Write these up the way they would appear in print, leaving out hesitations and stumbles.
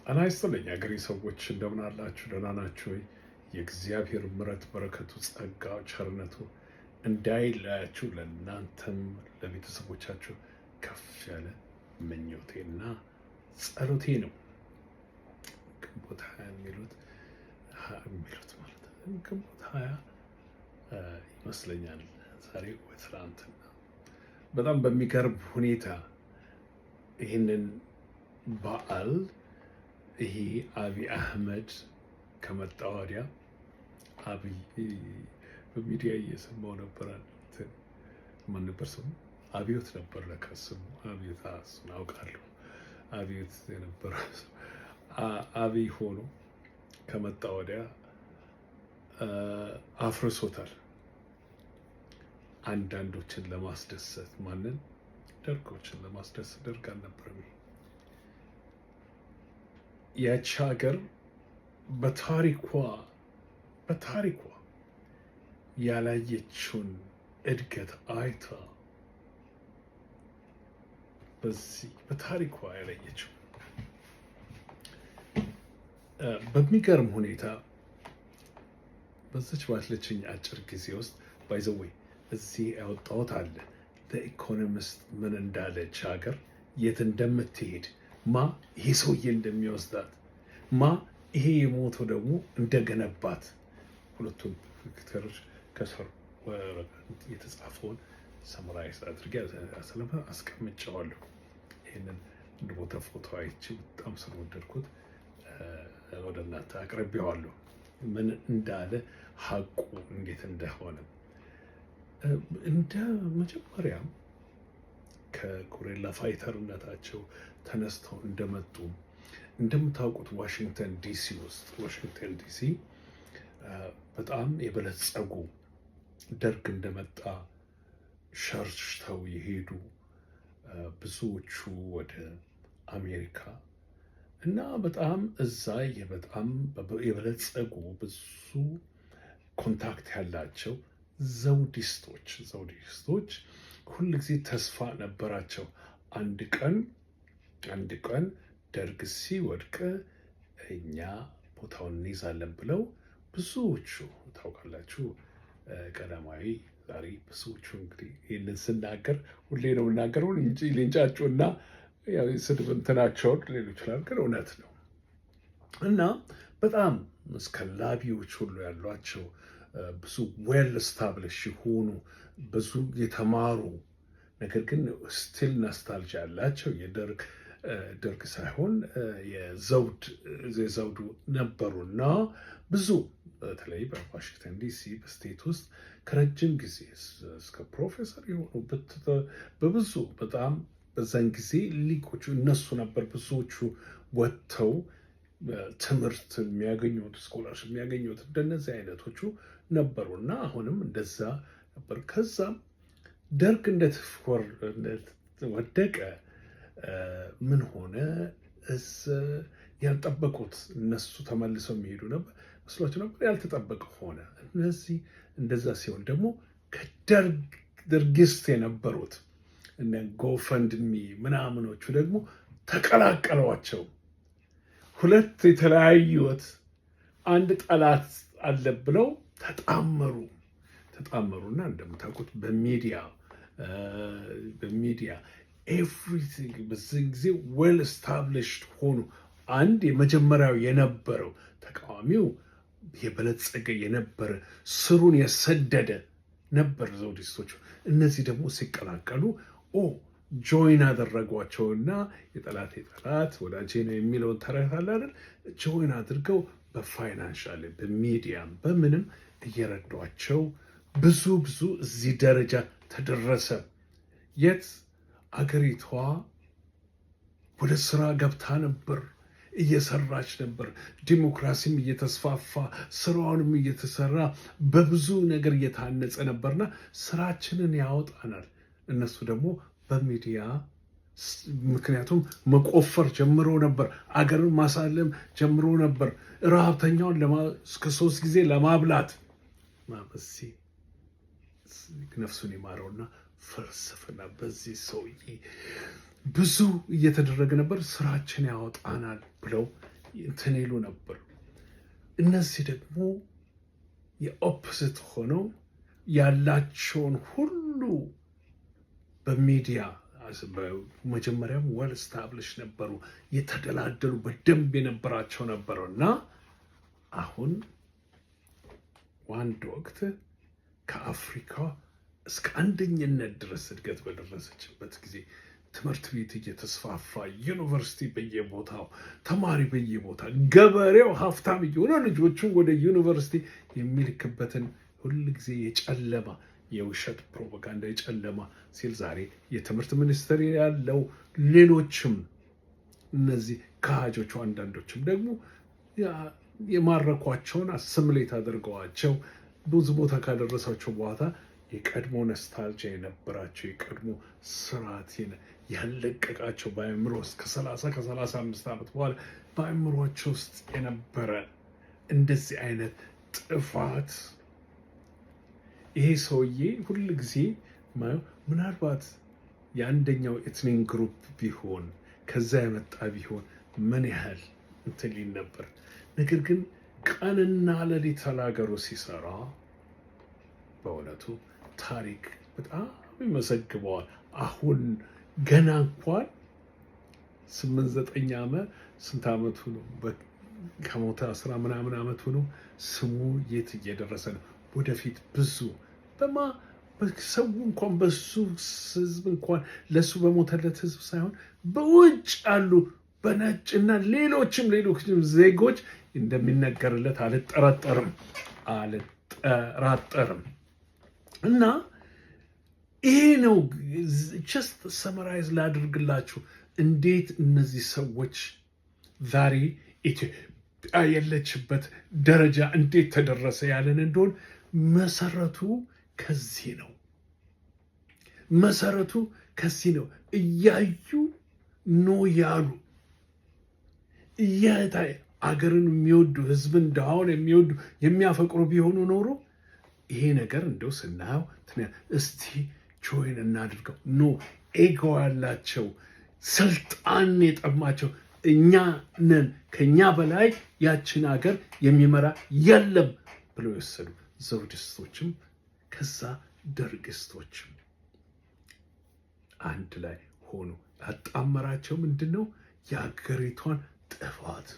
ጤና ይስጥልኝ አገሬ ሰዎች እንደምን አላችሁ? ደህና ናችሁ ወይ? የእግዚአብሔር ምሕረት በረከቱ፣ ጸጋው፣ ቸርነቱ እንዳይለያችሁ ለእናንተም ለቤተሰቦቻችሁ ከፍ ያለ ምኞቴና ጸሎቴ ነው። ግንቦት 20 የሚሉት ማለት ግንቦት 20 ይመስለኛል ዛሬ ወይ ትናንትና በጣም በሚገርም ሁኔታ ይህንን በዓል ይሄ አብይ አህመድ ከመጣ ወዲያ አብይ በሚዲያ እየሰማው ነበር። ማን ነበር ስሙ? አብዮት ነበር ለካ ስሙ። አብዮት እሱን አውቃለሁ። አብዮት የነበረ አብይ ሆኖ ከመጣ ወዲያ አፍርሶታል። አንዳንዶችን ለማስደሰት ማንን? ደርጎችን ለማስደሰት ደርግ አልነበረም። ያቺ ሀገር በታሪኳ ያላየችውን እድገት አይታ በዚህ በታሪኳ ያላየችው በሚገርም ሁኔታ በዚች ባለችኝ አጭር ጊዜ ውስጥ ባይዘወይ እዚህ ያወጣሁት አለ ለኢኮኖሚስት ምን እንዳለች ሀገር የት እንደምትሄድ ማ ይሄ ሰውዬ እንደሚወስዳት ማ ይሄ የሞተው ደግሞ እንደገነባት ሁለቱም ፒክቸሮች ከስር የተጻፈውን ሰምራይዝ አድርጌ አስቀምጨዋለሁ። ይህንን እንደ ቦታ ፎቶ አይቼ በጣም ስለወደድኩት ወደ እናንተ አቅርቤዋለሁ። ምን እንዳለ ሀቁ እንዴት እንደሆነ እንደ መጀመሪያም ከጎሬላ ፋይተርነታቸው ተነስተው እንደመጡ እንደምታውቁት ዋሽንግተን ዲሲ በጣም የበለጸጉ ደርግ እንደመጣ ሸርሽተው የሄዱ ብዙዎቹ ወደ አሜሪካ እና በጣም እዛ በጣም የበለጸጉ ብዙ ኮንታክት ያላቸው ዘውዲስቶች ሁል ጊዜ ተስፋ ነበራቸው። አንድ ቀን ደርግ ሲወድቅ እኛ ቦታውን እንይዛለን ብለው ብዙዎቹ ታውቃላችሁ። ቀዳማዊ ዛሬ ብዙዎቹ እንግዲህ ይህንን ስናገር ሁሌ ነው የምናገረው እንጂ ሊንጫጩና ስድብ እንትናቸውን ሌሉ ይችላል፣ ግን እውነት ነው እና በጣም እስከ ላቢዎች ሁሉ ያሏቸው ብዙ ዌል ስታብሊሽ የሆኑ ብዙ የተማሩ ነገር ግን ስቲል ናስታልጂ ያላቸው የደርግ ሳይሆን የዘውዱ ነበሩና ብዙ በተለይ በዋሽንግተን ዲሲ በስቴት ውስጥ ከረጅም ጊዜ እስከ ፕሮፌሰር የሆኑ በብዙ በጣም በዛን ጊዜ ሊቆቹ እነሱ ነበር ብዙዎቹ ወጥተው ትምህርት የሚያገኙት ስኮላርሽ የሚያገኙት እንደነዚህ አይነቶቹ ነበሩና አሁንም እንደዛ ነበር። ከዛም ደርግ እንደወደቀ ምን ሆነ? ያልጠበቁት እነሱ ተመልሰው የሚሄዱ ነበር መስሏቸው ነበር። ያልተጠበቀ ሆነ። እነዚህ እንደዛ ሲሆን ደግሞ ከደርጊስት የነበሩት እነ ጎፈንድሚ ምናምኖቹ ደግሞ ተቀላቀሏቸው። ሁለት የተለያዩት አንድ ጠላት አለ ብለው ተጣመሩና እንደምታውቁት በሚዲያ ኤቭሪቲንግ በዚህ ጊዜ ዌል ስታብሊሽድ ሆኑ። አንድ የመጀመሪያው የነበረው ተቃዋሚው የበለጸገ የነበረ ስሩን የሰደደ ነበር ዘውዲስቶቹ። እነዚህ ደግሞ ሲቀላቀሉ ጆይን አደረጓቸውና የጠላት ወዳጄ ነው የሚለውን ተረት አለ አይደል? ጆይን አድርገው በፋይናንሻል በሚዲያም በምንም እየረዷቸው ብዙ እዚህ ደረጃ ተደረሰ። የት አገሪቷ ወደ ስራ ገብታ ነበር፣ እየሰራች ነበር። ዲሞክራሲም እየተስፋፋ ስራውንም እየተሰራ በብዙ ነገር እየታነጸ ነበርና ስራችንን ያወጣናል። እነሱ ደግሞ በሚዲያ ምክንያቱም መቆፈር ጀምሮ ነበር፣ አገርን ማሳለም ጀምሮ ነበር። ረሃብተኛውን እስከ 3 ጊዜ ለማብላት ነፍሱን ይማረውና ፍልስፍና በዚህ ሰውዬ ብዙ እየተደረገ ነበር። ስራችን ያወጣናል ብለው እንትን ይሉ ነበር። እነዚህ ደግሞ የኦፖዚት ሆነው ያላቸውን ሁሉ በሚዲያ መጀመሪያም ወል ስታብሊሽ ነበሩ፣ የተደላደሉ በደንብ የነበራቸው ነበረው እና አሁን አንድ ወቅት ከአፍሪካ እስከ አንደኝነት ድረስ እድገት በደረሰችበት ጊዜ ትምህርት ቤት እየተስፋፋ ዩኒቨርሲቲ በየቦታው ተማሪ በየቦታ ገበሬው ሀብታም እየሆነ ልጆቹን ወደ ዩኒቨርሲቲ የሚልክበትን ሁል ጊዜ የጨለማ የውሸት ፕሮፓጋንዳ የጨለማ ሲል ዛሬ የትምህርት ሚኒስቴር ያለው ሌሎችም እነዚህ ከሃጆቹ አንዳንዶችም ደግሞ የማረኳቸውን አስምሌት አድርገዋቸው ብዙ ቦታ ካደረሳቸው በኋላ የቀድሞ ነስታልጂያ የነበራቸው የቀድሞ ስርዓት ያለቀቃቸው በአእምሮ ውስጥ ከ35 ዓመት በኋላ በአእምሯቸው ውስጥ የነበረ እንደዚህ አይነት ጥፋት ይሄ ሰውዬ ሁል ጊዜ ምናልባት የአንደኛው ኤትኒክ ግሩፕ ቢሆን ከዛ የመጣ ቢሆን ምን ያህል እንትን ሊል ነበር። ነገር ግን ቀንና ሌሊት ተናገሩ ሲሰራ በእውነቱ ታሪክ በጣም ይመሰግበዋል። አሁን ገና እንኳን 8-9 ዓመት ስንት ዓመቱ ነው? ከሞተ 10 ምናምን ዓመቱ ነው። ስሙ የት እየደረሰ ነው? ወደፊት ብዙ ሰው እንኳን በሱ ህዝብ እንኳን ለሱ በሞተለት ህዝብ ሳይሆን በውጭ ያሉ በነጭና ሌሎችም ዜጎች እንደሚነገርለት አልጠራጠርም። እና ይሄ ነው ጀስት ሰመራይዝ ላድርግላችሁ እንዴት እነዚህ ሰዎች ዛሬ ኢትዮጵያ ያለችበት ደረጃ እንዴት ተደረሰ ያለን እንደሆን መሰረቱ ከዚህ ነው። መሰረቱ ከዚህ ነው። እያዩ ኖ ያሉ እያታይ አገርን የሚወዱ ህዝብን ድሃውን የሚወዱ የሚያፈቅሩ ቢሆኑ ኖሮ ይሄ ነገር እንደው ስናየው እስቲ ጆይን እናድርገው። ኖ ኤጎ ያላቸው ስልጣን የጠማቸው እኛ ነን፣ ከኛ በላይ ያችን ሀገር የሚመራ የለም ብለው የወሰዱ ዘውዲስቶችም ከዛ ደርግስቶችም አንድ ላይ ሆኑ። ያጣመራቸው ምንድን ነው? የሀገሪቷን ጥፋት።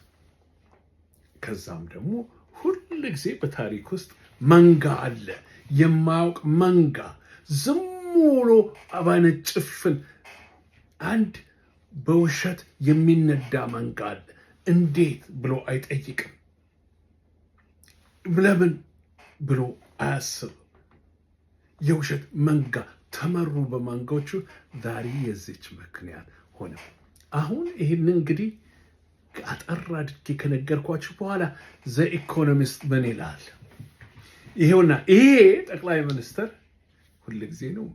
ከዛም ደግሞ ሁል ጊዜ በታሪክ ውስጥ መንጋ አለ፣ የማያውቅ መንጋ ዝም ብሎ አባነት ጭፍን አንድ በውሸት የሚነዳ መንጋ አለ። እንዴት ብሎ አይጠይቅም፣ ለምን ብሎ አያስብም። የውሸት መንጋ ተመሩ በመንጋዎቹ። ዛሬ የዚች ምክንያት ሆነ። አሁን ይህን እንግዲህ አጠር አድርጌ ከነገርኳችሁ በኋላ ዘ ኢኮኖሚስት ምን ይላል? ይሄውና ይሄ ጠቅላይ ሚኒስትር ሁልጊዜ ነው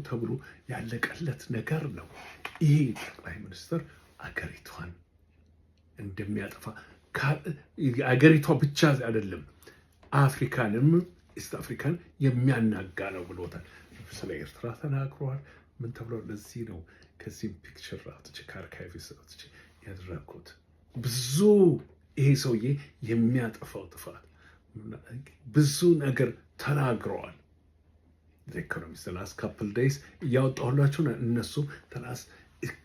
ተብሎ ያለቀለት ነገር ነው። ይሄ ጠቅላይ ሚኒስትር አገሪቷን እንደሚያጠፋ አገሪቷ ብቻ አይደለም አፍሪካንም ኢስት አፍሪካን የሚያናጋ ነው ብሎታል። ስለ ኤርትራ ተናግሯል። ምን ተብሎ ለዚህ ነው ከዚህም ፒክቸር አውጥቼ ከአርካይቭስ አውጥቼ ያደረኩት። ብዙ ይሄ ሰውዬ የሚያጠፋው ጥፋት ብዙ ነገር ተናግረዋል። ኢኮኖሚስት ላስት ካፕል ዴይስ እያወጣሁላችሁ እነሱ ተናስ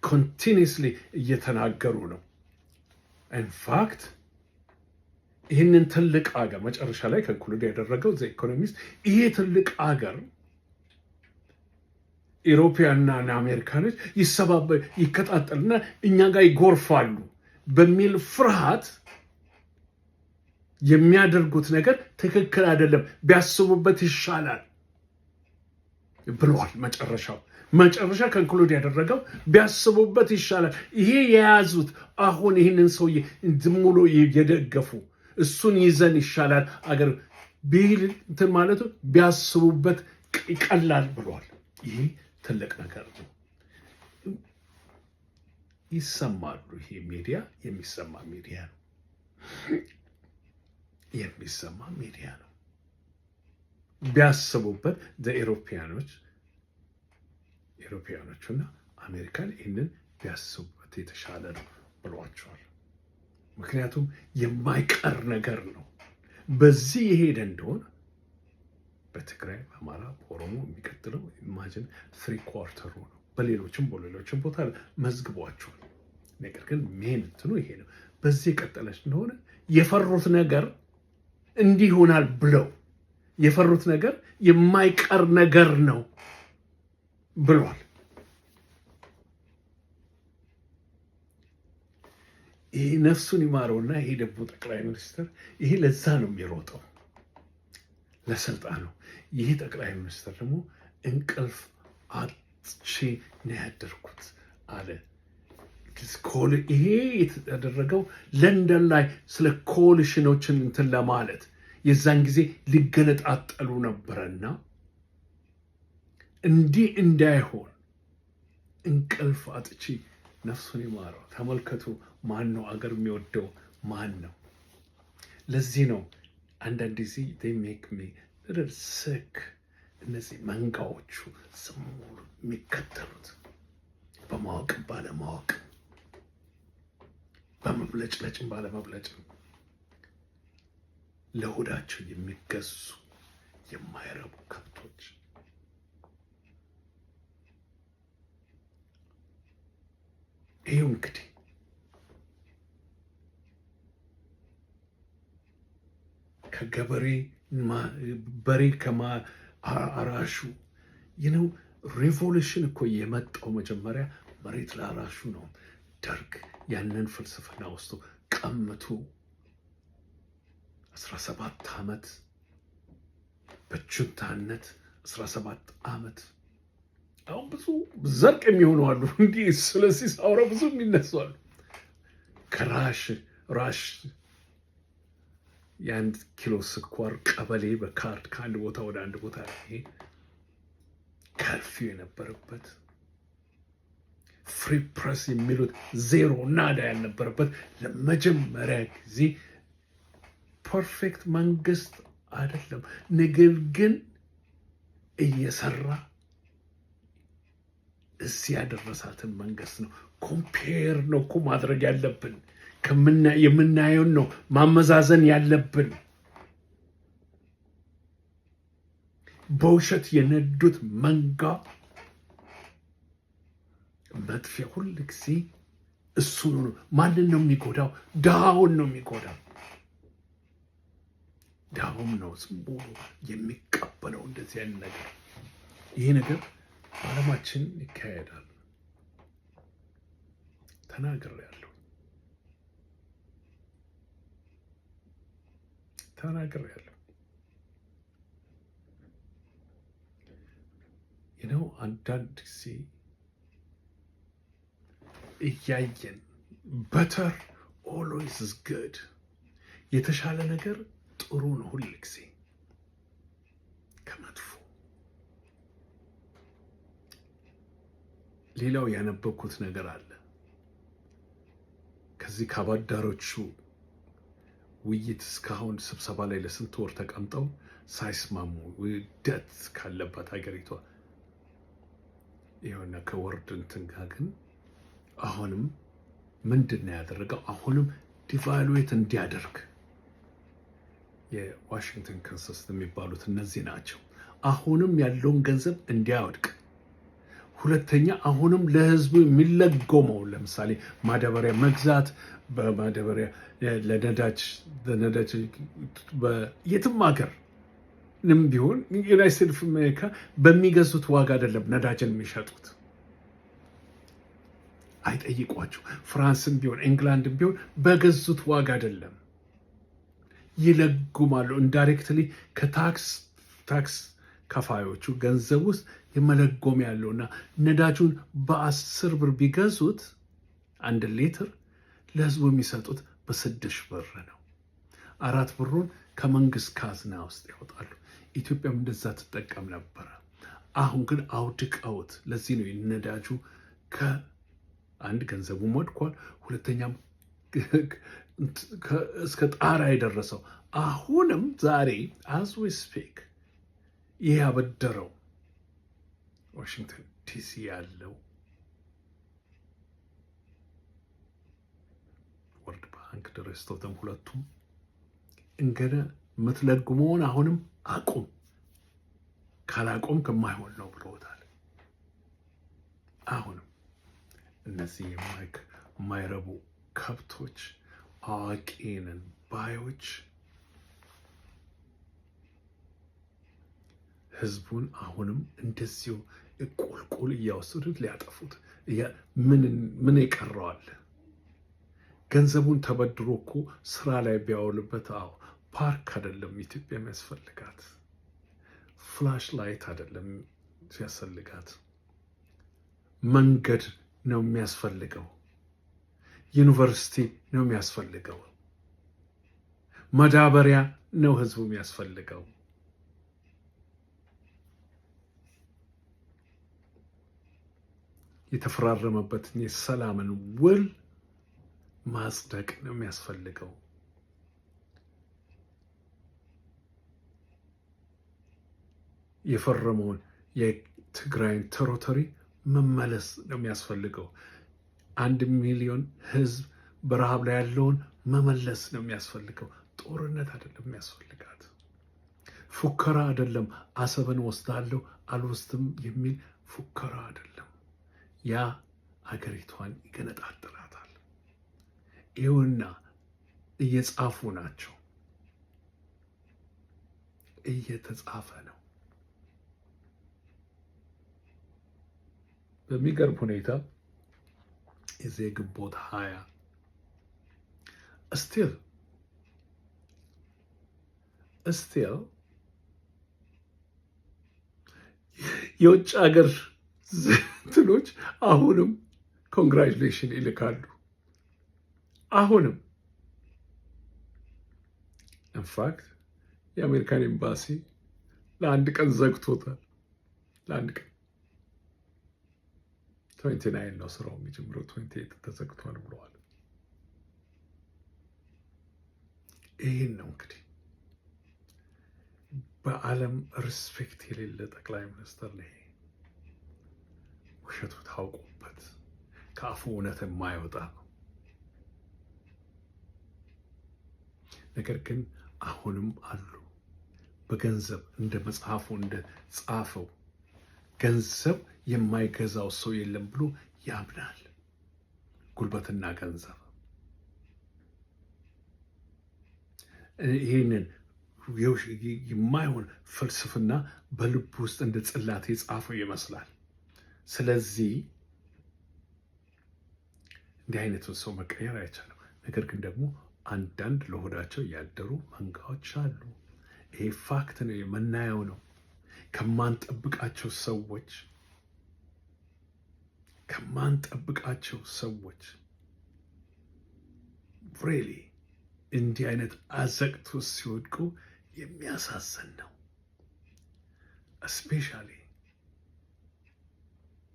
ኮንቲኒስሊ እየተናገሩ ነው። ኢንፋክት ይህንን ትልቅ አገር መጨረሻ ላይ ከንክሉድ ያደረገው ዘ ኢኮኖሚስት ይሄ ትልቅ አገር ኢሮፒያና አሜሪካኖች ይከታተልና እኛ ጋር ይጎርፋሉ በሚል ፍርሃት የሚያደርጉት ነገር ትክክል አይደለም፣ ቢያስቡበት ይሻላል ብለዋል። መጨረሻ ከንክሉድ ያደረገው ቢያስቡበት ይሻላል። ይሄ የያዙት አሁን ይህንን ሰውዬ ዝም ብሎ የደገፉ እሱን ይዘን ይሻላል አገር ቢል እንትን ማለቱ ቢያስቡበት ይቀላል ብለዋል። ይሄ ትልቅ ነገር ነው። ይሰማሉ። ይሄ ሚዲያ የሚሰማ ሚዲያ ነው። ቢያስቡበት ኤሮፒያኖቹና አሜሪካን ይህንን ቢያስቡበት የተሻለ ነው ብሏቸዋል። ምክንያቱም የማይቀር ነገር ነው። በዚህ የሄደ እንደሆነ በትግራይ፣ በአማራ፣ በኦሮሞ የሚቀጥለው ኢማጅን 3/4 ነው። በሌሎችም ቦታ መዝግቧቸዋል። ነገር ግን ሜን እንትኑ ይሄ ነው። በዚህ የቀጠለች እንደሆነ የፈሩት ነገር እንዲህ ይሆናል ብለው የፈሩት ነገር የማይቀር ነገር ነው ብሏል። ይሄ ነፍሱን ይማረውና ይሄ ደግሞ ጠቅላይ ሚኒስትር ይሄ ለዛ ነው የሚሮጠው፣ ለስልጣኑ። ይሄ ጠቅላይ ሚኒስትር ደግሞ እንቅልፍ አጥቼ ነው ያደርኩት አለ። ይሄ የተደረገው ለንደን ላይ ስለ ኮሊሽኖችን እንትን ለማለት የዛን ጊዜ ሊገነጣጠሉ ነበረና እንዲህ እንዳይሆን እንቅልፍ አጥቼ ነፍሱን ይማረው። ተመልከቱ፣ ማን ነው አገር የሚወደው? ማን ነው? ለዚህ ነው አንዳንድ ጊዜ they make me little sick። እነዚህ መንጋዎቹ ዝም ብሎ የሚከተሉት በማወቅም ባለማወቅ በመብለጭለጭም ባለመብለጭም ለሆዳቸው የሚገዙ የማይረቡ ከብቶች። ይሄው እንግዲህ ከገበሬ በሬ ከአራሹ ይነው ሬቮሉሽን እኮ የመጣው መጀመሪያ መሬት ላራሹ ነው። ደርግ ያንን ፍልስፍና ወስዶ ቀምቶ 17 ዓመት በጁንታነት 17 ዓመት። አሁን ብዙ ዘርቅ የሚሆኑ አሉ። እንዲህ ስለዚህ ሳውራ ብዙ የሚነሱ አሉ። ከራሽ የአንድ ኪሎ ስኳር ቀበሌ በካርድ ከአንድ ቦታ ወደ አንድ ቦታ ይሄ ከርፊው የነበረበት ፍሪ ፕሬስ የሚሉት ዜሮ ናዳ ያልነበረበት ለመጀመሪያ ጊዜ ፐርፌክት መንግስት አይደለም፣ ነገር ግን እየሰራ እዚህ ያደረሳትን መንግስት ነው። ኮምፔር ነው እኮ ማድረግ ያለብን። የምናየውን ነው ማመዛዘን ያለብን። በውሸት የነዱት መንጋ መጥፊያ ሁል ጊዜ እሱ ነው። ማንን ነው የሚጎዳው? ድሃውን ነው የሚጎዳው። ድሃውም ነው ዝም ብሎ የሚቀበለው እንደዚህ አይነት ነገር። ይሄ ነገር በዓለማችን ይካሄዳል። ተናግሬያለሁ። አንዳንድ ጊዜ እያየን በተር ኦልዌይስ ኢዝ ጉድ፣ የተሻለ ነገር ጥሩ ነው ሁል ጊዜ ከመጥፎ። ሌላው ያነበብኩት ነገር አለ። ከዚህ ከአባዳሮቹ ውይይት እስካሁን ስብሰባ ላይ ለስንት ወር ተቀምጠው ሳይስማሙ ውህደት ካለባት ሀገሪቷ የሆነ ከወርድ እንትን ጋር ግን አሁንም ምንድን ነው ያደረገው? አሁንም ዲቫሉዌት እንዲያደርግ የዋሽንግተን ኮንሰንሰስ የሚባሉት እነዚህ ናቸው። አሁንም ያለውን ገንዘብ እንዲያወድቅ፣ ሁለተኛ አሁንም ለህዝቡ የሚለጎመው ለምሳሌ ማዳበሪያ መግዛት በማዳበሪያ ለነዳጅ የትም ሀገር ቢሆን ዩናይትድ ስቴትስ ኦፍ አሜሪካ በሚገዙት ዋጋ አይደለም ነዳጅን የሚሸጡት። አይጠይቋቸው። ፍራንስም ቢሆን ኢንግላንድም ቢሆን በገዙት ዋጋ አይደለም፣ ይለጉማሉ። ኢንዳይሬክትሊ ከታክስ ከፋዮቹ ገንዘብ ውስጥ የመለጎም ያለውና ነዳጁን በ10 ብር ቢገዙት 1 ሊትር ለህዝቡ የሚሰጡት በ6 ብር ነው። 4 ብሩን ከመንግስት ካዝና ውስጥ ያወጣሉ። ኢትዮጵያም እንደዛ ትጠቀም ነበረ። አሁን ግን አውድቀውት። ለዚህ ነው ነዳጁ ከአንድ ገንዘቡ ወድቋል፣ ሁለተኛም እስከ ጣራ የደረሰው። አሁንም ዛሬ አዝ ዊ ስፒክ ይህ ያበደረው ዋሽንግተን ዲሲ ያለው ወርልድ ባንክ the rest of them ሁለቱም እንገደ የምትለግመውን አሁንም አቁም፣ ካላቆም ከማይሆን ነው ብለውታል። አሁንም እነዚህ የማይረቡ ከብቶች አዋቂንን ባዮች ህዝቡን አሁንም እንደዚሁ ቁልቁል እያወሰዱት ሊያጠፉት። ምን ይቀረዋል? ገንዘቡን ተበድሮ እኮ ስራ ላይ ቢያውልበት፣ ፓርክ አይደለም ኢትዮጵያ የሚያስፈልጋት፣ ፍላሽ ላይት አይደለም ሲያስፈልጋት፣ መንገድ ነው የሚያስፈልገው፣ ዩኒቨርሲቲ ነው የሚያስፈልገው፣ መዳበሪያ ነው ህዝቡ የሚያስፈልገው። የተፈራረመበትን የሰላምን ውል ማጽደቅ ነው የሚያስፈልገው። የፈረመውን የትግራይን ቴሪቶሪ መመለስ ነው የሚያስፈልገው። 1 ሚሊዮን ህዝብ በረሃብ ላይ ያለውን መመለስ ነው የሚያስፈልገው። ጦርነት አይደለም የሚያስፈልጋት፣ ፉከራ አይደለም። አሰብን ወስዳለሁ አልወስድም የሚል ፉከራ አይደለም። ያ አገሪቷን ይገነጣጥላታል። ይኸውና እየጻፉ ናቸው፣ እየተጻፈ ነው። በሚገርም ሁኔታ የዚህ ግንቦት 20 እስቲል የውጭ ሀገር እንትኖች አሁንም ኮንግራቹሌሽን ይልካሉ። አሁንም ኢንፋክት የአሜሪካን ኤምባሲ ለአንድ ቀን ዘግቶታል። ለአንድ ቀን 29 ነው ስራው የሚጀምረው፣ 28 ተዘግቷል ብለዋል። ይህን ነው እንግዲህ በዓለም ሪስፔክት የሌለ ጠቅላይ ሚኒስትር ነው። ውሸቱ ታውቁበት ከአፉ እውነት የማይወጣ ነው። ነገር ግን አሁንም አሉ በገንዘብ እንደ መጽሐፉ እንደ ጻፈው ገንዘብ የማይገዛው ሰው የለም ብሎ ያምናል። ጉልበትና ገንዘብ ይህንን የማይሆን ፍልስፍና በልብ ውስጥ እንደ ጽላት የጻፈው ይመስላል። ስለዚህ እንዲህ አይነቱን ሰው መቀየር አይቻልም። ነገር ግን ደግሞ አንዳንድ ለሆዳቸው ያደሩ መንጋዎች አሉ። ይሄ ፋክት ነው፣ የምናየው ነው። ከማንጠብቃቸው ሰዎች ሪሊ እንዲህ አይነት አዘቅት ውስጥ ሲወድቁ የሚያሳዝን ነው።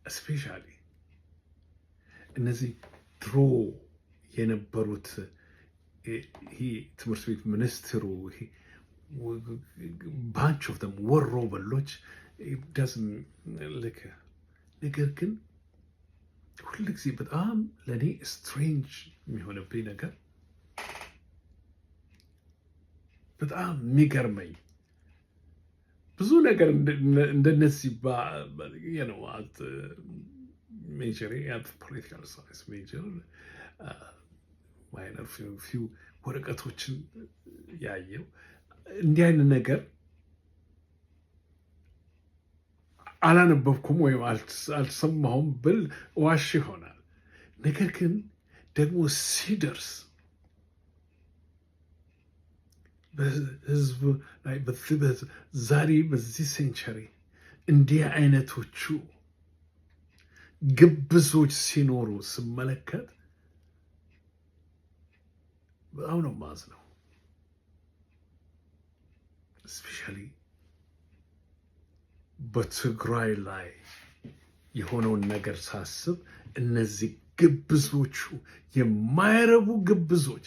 እስፔሻሊ እነዚህ ድሮ የነበሩት ትምህርት ቤት ሚኒስትሩ ባንች ኦፍ ደም ወሮ በሎች ልክ። ነገር ግን ሁል ጊዜ በጣም ለእኔ ስትሬንጅ የሚሆንብኝ ነገር በጣም የሚገርመኝ ብዙ ነገር እንደነዚህ ሜጀር ፖለቲካል ሳይንስ ሜጀር ማይነር ፊው ወረቀቶችን ያየው እንዲህ አይነት ነገር አላነበብኩም ወይም አልሰማሁም ብል ዋሽ ይሆናል። ነገር ግን ደግሞ ሲደርስ በህዝብ ላይ ዛሬ በዚህ ሴንቸሪ እንዲህ አይነቶቹ ግብዞች ሲኖሩ ስመለከት በጣም ነው የማዝነው። እስፔሻሊ በትግራይ ላይ የሆነውን ነገር ሳስብ እነዚህ ግብዞቹ የማይረቡ ግብዞች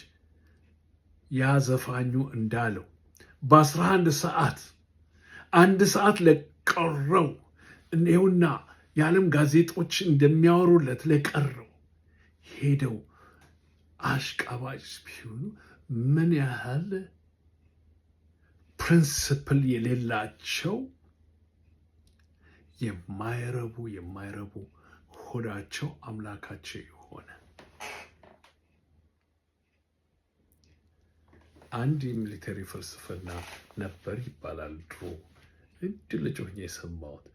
ያ ዘፋኙ እንዳለው በ11 ሰዓት 1 ሰዓት ለቀረው ይኸውና የዓለም ጋዜጦች እንደሚያወሩለት ለቀረው ሄደው አሽቃባጭ ቢሆኑ ምን ያህል ፕሪንስፕል የሌላቸው የማይረቡ ሆዳቸው አምላካቸው የሆነ አንድ የሚሊተሪ ፍልስፍና ነበር ይባላል ድሮ ልጅ ሆኜ የሰማሁት።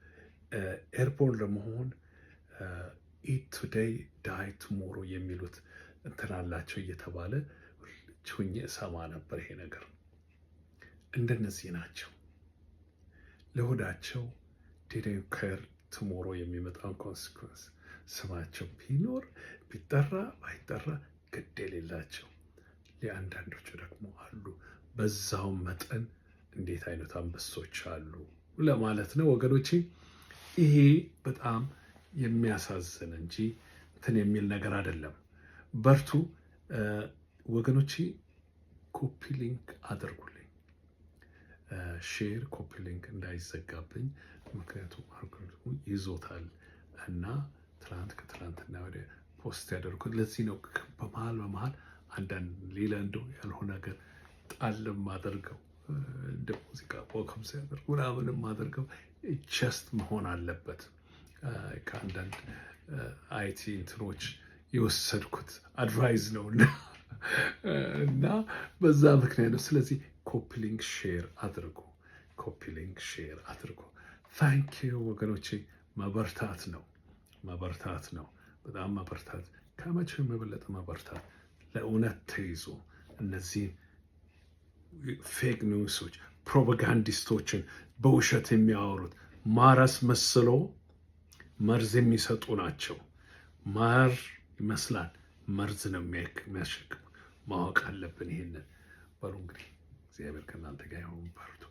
ኤርቦርን ለመሆን ኢት ቱዴይ ዳይ ቱሞሮ የሚሉት እንትን አላቸው እየተባለ ልጅ ሆኜ እሰማ ነበር። ይሄ ነገር እንደነዚህ ናቸው። ለሆዳቸው ዲደን ከር ቱሞሮ የሚመጣውን ኮንሲኩዌንስ ስማቸው ቢኖር ቢጠራ ባይጠራ ግድ የሌላቸው። ለአንዳንዶቹ ደግሞ አሉ በዛው መጠን እንዴት አይነት አንበሶች አሉ ለማለት ነው ወገኖቼ። ይሄ በጣም የሚያሳዝን እንጂ እንትን የሚል ነገር አይደለም። በርቱ ወገኖቼ። ኮፒ ሊንክ አድርጉልኝ፣ ሼር ኮፒ ሊንክ እንዳይዘጋብኝ፣ ምክንያቱም አልጎሪትሙ ይዞታል እና ከትላንትና ወደ ፖስት ያደርጉት ለዚህ ነው። በመሀል አንዳንድ ሌላ እንደው ያልሆነ ነገር ጣልም አድርገው እንደ ሙዚቃ ወከም ሲያደርጉ ምናምንም አድርገው ጀስት መሆን አለበት። ከአንዳንድ አይቲ እንትኖች የወሰድኩት አድቫይዝ ነው እና በዛ ምክንያት ነው። ስለዚህ ኮፒ ሊንክ ሼር አድርጉ፣ ኮፒ ሊንክ ሼር አድርጉ። ታንኪዩ ወገኖቼ። መበርታት ነው በጣም መበርታት፣ ከመቼም የበለጠ መበርታት። ለእውነት ተይዞ እነዚህ ፌክ ኒውሶች ፕሮፓጋንዲስቶችን በውሸት የሚያወሩት ማረስ መስሎ መርዝ የሚሰጡ ናቸው። ማር ይመስላል መርዝ ነው የሚያሸክሙ። ማወቅ አለብን ይሄንን። በሉ እንግዲህ እግዚአብሔር ከእናንተ ጋር ይሁን። በርቱ።